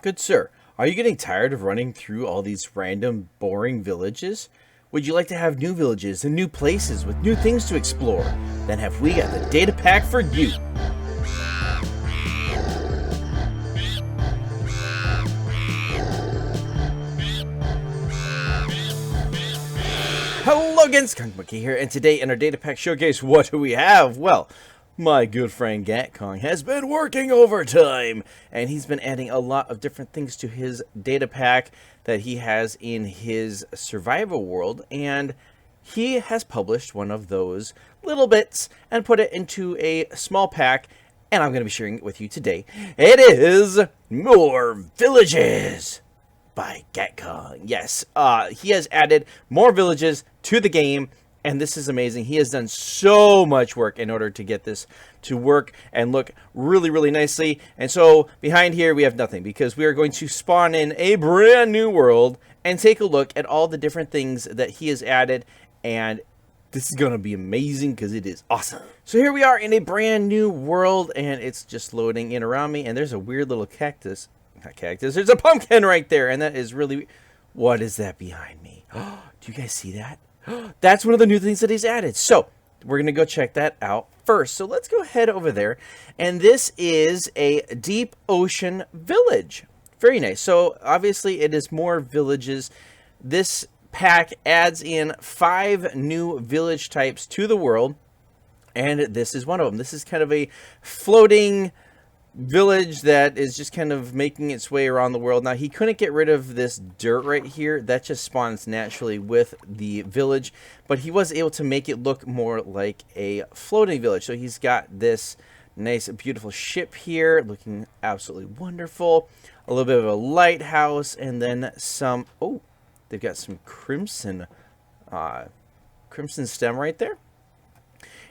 Good sir, are you getting tired of running through all these random, boring villages? Would you like to have new villages and new places with new things to explore? Then have we got the data pack for you. Hello again, skunkmunkee here, and today in our data pack showcase, what do we have? Well, my good friend GatKong has been working overtime, and he's been adding a lot of different things to his data pack that he has in his survival world, and he has published one of those little bits and put it into a small pack, and I'm going to be sharing it with you today. It is More Villages by GatKong. Yes, he has added more villages to the game, and this is amazing. He has done so much work in order to get this to work and look really, really nicely. And so behind here we have nothing, because we are going to spawn in a brand new world and take a look at all the different things that he has added, and this is going to be amazing because it is awesome. So here we are in a brand new world, and it's just loading in around me, and there's a weird little cactus. Not cactus, there's a pumpkin right there, and that is really... What is that behind me? Do you guys see that? That's one of the new things that he's added. So we're going to go check that out first. So let's go ahead over there, and this is a deep ocean village. Very nice. So obviously it is more villages. This pack adds in 5 new village types to the world, and this is one of them. This is kind of a floating village that is just kind of making its way around the world. Now, he couldn't get rid of this dirt right here. That just spawns naturally with the village, but he was able to make it look more like a floating village. So he's got this nice, beautiful ship here, looking absolutely wonderful. A little bit of a lighthouse, and then some... Oh, they've got some crimson stem right there.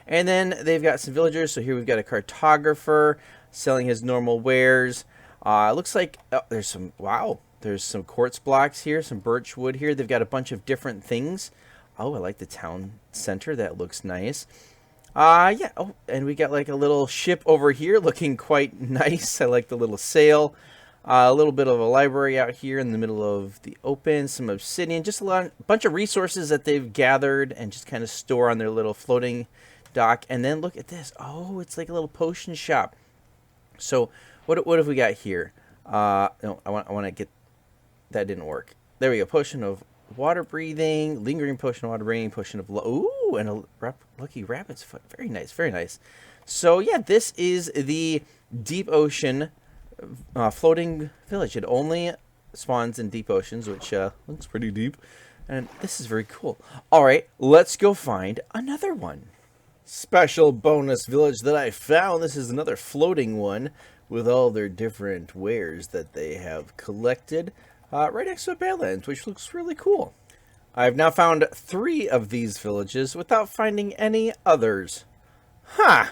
And then they've got some villagers. So here we've got a cartographer selling his normal wares. Looks like there's some... Wow, there's some quartz blocks here, some birch wood here. They've got a bunch of different things. Oh, I like the town center. That looks nice. Yeah. Oh, and we got like a little ship over here looking quite nice. I like the little sail. A little bit of a library out here in the middle of the open. Some obsidian. Just a bunch of resources that they've gathered and just kind of store on their little floating dock. And then look at this. Oh, it's like a little potion shop. So what have we got here? No, I want to get... That didn't work. There we go. Potion of water breathing, lingering potion of water breathing, potion of... Ooh, and a lucky rabbit's foot. Very nice, very nice. So yeah, this is the deep ocean floating village. It only spawns in deep oceans, which looks pretty deep. And this is very cool. All right, let's go find another one. Special bonus village that I found. This is another floating one with all their different wares that they have collected right next to Badlands, which looks really cool. I've now found 3 of these villages without finding any others. Huh.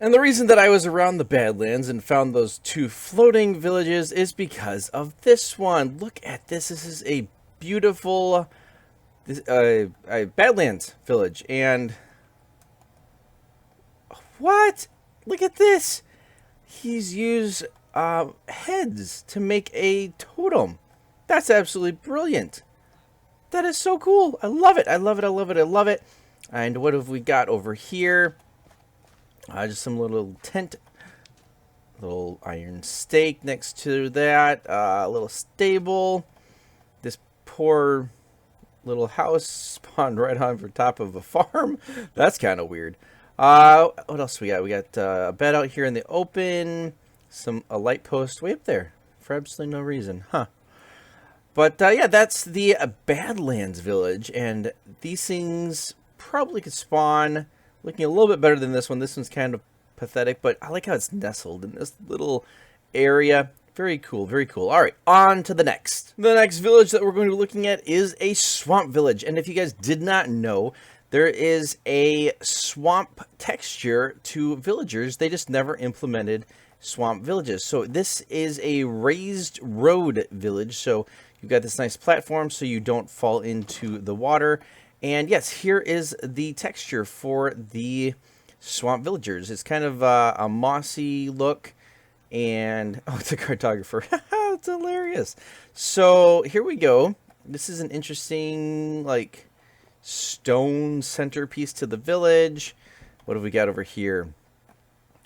And the reason that I was around the Badlands and found those 2 floating villages is because of this one. Look at this. This is a beautiful Badlands village, and... What? Look at this. He's used heads to make a totem. That's absolutely brilliant. That is so cool. I love it. I love it. I love it. I love it. And what have we got over here? Just some little tent. Little iron stake next to that. A little stable. This poor little house spawned right on top of a farm. That's kind of weird. What else we got? We got a bed out here in the open, a light post way up there for absolutely no reason, huh? But yeah, that's the Badlands village, and these things probably could spawn looking a little bit better than this one. This one's kind of pathetic, but I like how it's nestled in this little area. Very cool, very cool. All right, on to the next. The next village that we're going to be looking at is a swamp village, and if you guys did not know, there is a swamp texture to villagers. They just never implemented swamp villages. So this is a raised road village. So you've got this nice platform so you don't fall into the water. And yes, here is the texture for the swamp villagers. It's kind of a mossy look. And oh, it's a cartographer. It's hilarious. So here we go. This is an interesting like stone centerpiece to the village. What have we got over here?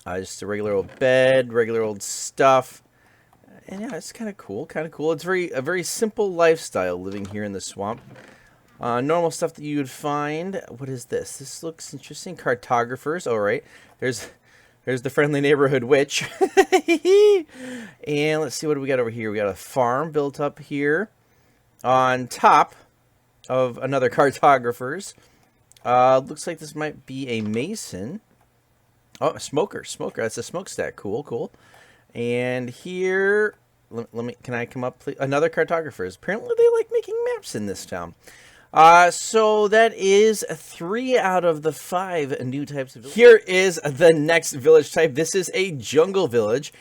Just a regular old bed, regular old stuff. And yeah, it's kind of cool, kind of cool. It's a very simple lifestyle living here in the swamp. Normal stuff that you would find. What is this? This looks interesting. Cartographers. All right. There's the friendly neighborhood witch. And let's see, what do we got over here? We got a farm built up here on top of another cartographer's. Looks like this might be a mason. Oh, a smoker. That's a smokestack. Cool. And here, can I come up, please? Another cartographer's. Apparently they like making maps in this town. So that is 3 out of the 5 new types of villages. Here is the next village type. This is a jungle village.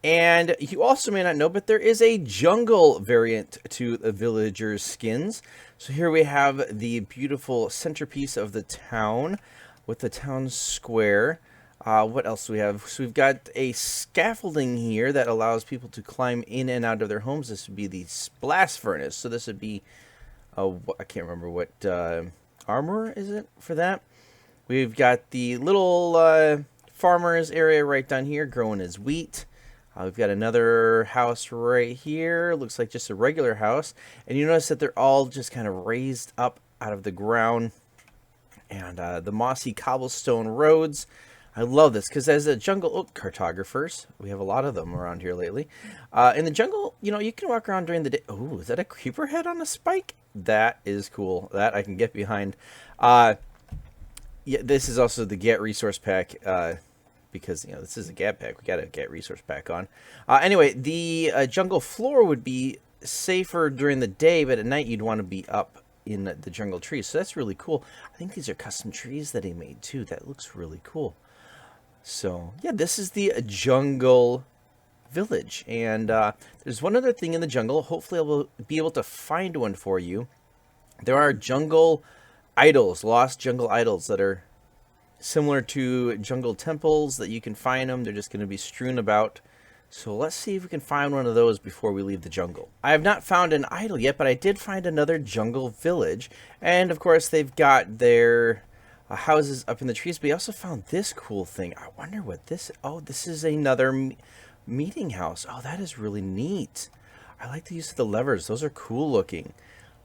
And you also may not know, but there is a jungle variant to the villagers' skins. So here we have the beautiful centerpiece of the town with the town square. What else do we have? So we've got a scaffolding here that allows people to climb in and out of their homes. This would be the blast furnace. So this would be, I can't remember what armor is it for that. We've got the little farmers area right down here growing his wheat. We've got another house right here. Looks like just a regular house. And you notice that they're all just kind of raised up out of the ground. And the mossy cobblestone roads. I love this because as a jungle cartographers, we have a lot of them around here lately. In the jungle, you know, you can walk around during the day. Oh, is that a creeper head on a spike? That is cool. That I can get behind. Yeah, this is also the Get resource pack because, you know, this is a Get pack. We got a Get resource pack on. Anyway, the jungle floor would be safer during the day, but at night you'd want to be up in the jungle trees. So that's really cool. I think these are custom trees that he made too. That looks really cool. So, yeah, this is the jungle village. And there's one other thing in the jungle. Hopefully I will be able to find one for you. There are jungle idols, lost jungle idols that are similar to jungle temples that you can find them. They're just going to be strewn about. So let's see if we can find one of those before we leave the jungle. I have not found an idol yet, but I did find another jungle village. And, of course, they've got their houses up in the trees, but we also found this cool thing. I wonder what this... Oh, this is another meeting house. Oh, that is really neat. I like the use of the levers. Those are cool looking.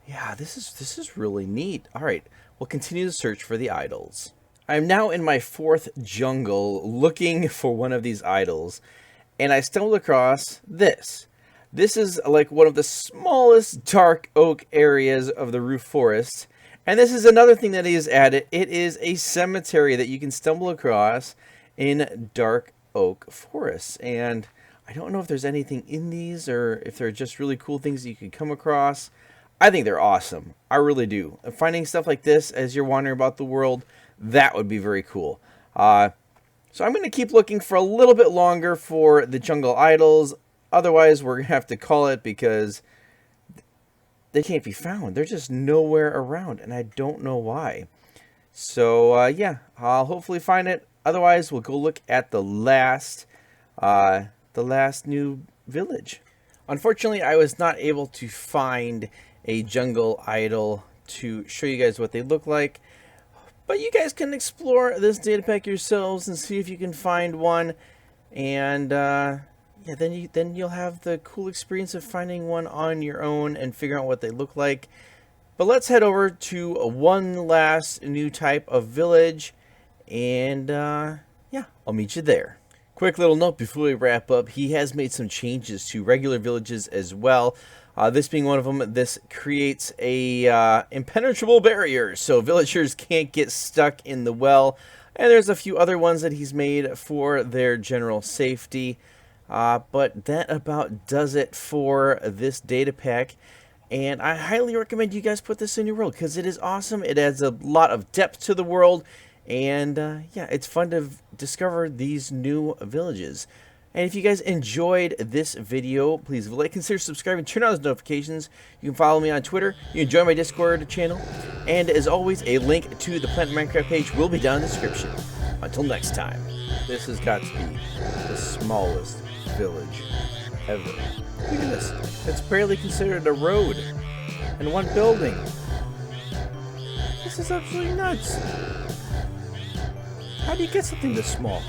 Yeah, this is really neat. All right, we'll continue the search for the idols. I'm now in my 4th jungle looking for one of these idols, and I stumbled across this. This is like one of the smallest dark oak areas of the roof forest. And this is another thing that he has added. It is a cemetery that you can stumble across in dark oak forests. And I don't know if there's anything in these or if they're just really cool things that you can come across. I think they're awesome. I really do. Finding stuff like this as you're wandering about the world, that would be very cool. So I'm going to keep looking for a little bit longer for the jungle idols. Otherwise, we're going to have to call it because they can't be found. They're just nowhere around, and I don't know why. So, yeah, I'll hopefully find it. Otherwise, we'll go look at the last new village. Unfortunately, I was not able to find a jungle idol to show you guys what they look like. But you guys can explore this data pack yourselves and see if you can find one. And, yeah, then you'll have the cool experience of finding one on your own and figuring out what they look like. But let's head over to one last new type of village, and yeah, I'll meet you there. Quick little note before we wrap up: he has made some changes to regular villages as well. This being one of them. This creates a impenetrable barrier, so villagers can't get stuck in the well. And there's a few other ones that he's made for their general safety. But that about does it for this data pack, and I highly recommend you guys put this in your world because it is awesome. It adds a lot of depth to the world, and yeah, it's fun to discover these new villages. And if you guys enjoyed this video, please like, consider subscribing, turn on those notifications. You can follow me on Twitter, you can join my Discord channel, and as always, a link to the Planet Minecraft page will be down in the description. Until next time, this has got to be the smallest village ever. Look at this. It's barely considered a road. And one building. This is absolutely nuts. How do you get something this small?